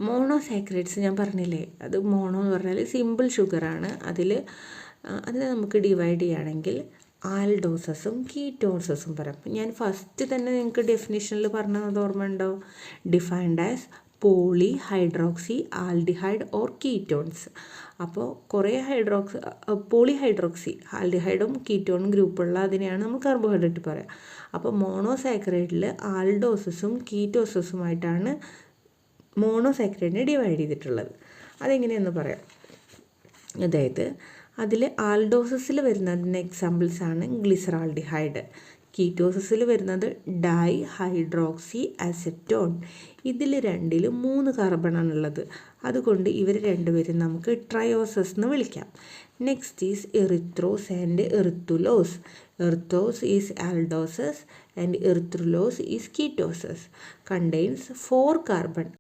Monosaccharides ഞാൻ പറഞ്ഞില്ലേ, അത് മോണോ എന്ന് പറഞ്ഞാൽ സിമ്പിൾ ഷുഗറാണ്. അതിനെ നമുക്ക് ഡിവൈഡ് ചെയ്യുകയാണെങ്കിൽ ആൽഡോസസും കീറ്റോസസും പറയാം. ഞാൻ ഫസ്റ്റ് തന്നെ നിങ്ങൾക്ക് ഡെഫിനിഷനിൽ പറഞ്ഞത് ഓർമ്മ ഉണ്ടോ? Defined as poly hydroxy aldehyde or ketones. അപ്പോൾ കുറേ പോളി ഹൈഡ്രോക്സി ആൽഡിഹൈഡും കീറ്റോണും ഗ്രൂപ്പുള്ള അതിനെയാണ് നമ്മൾ കാർബോഹൈഡ്രേറ്റ് പറയുക. അപ്പോൾ മോണോസാക്കറൈഡിൽ ആൽഡോസസും കീറ്റോസസുമായിട്ടാണ് മോണോസാക്കറൈഡിനെ ഡിവൈഡ് ചെയ്തിട്ടുള്ളത്. അതെങ്ങനെയെന്ന് പറയാം. അതായത് അതിൽ ആൽഡോസസിൽ വരുന്നതിന് എക്സാമ്പിൾസാണ് ഗ്ലിസറാൾഡിഹൈഡ്, കീറ്റോസസിൽ വരുന്നത് ഡൈ ഹൈഡ്രോക്സി അസറ്റോൺ. ഇതിൽ രണ്ടിലും 3 കാർബണാണുള്ളത്. അതുകൊണ്ട് ഇവർ രണ്ടുപേരും നമുക്ക് ട്രയോസസ് എന്ന് വിളിക്കാം. Next is erythrose and erythrulose. Erythrose is aldoses and erythrulose is ketoses. Contains 4 carbon.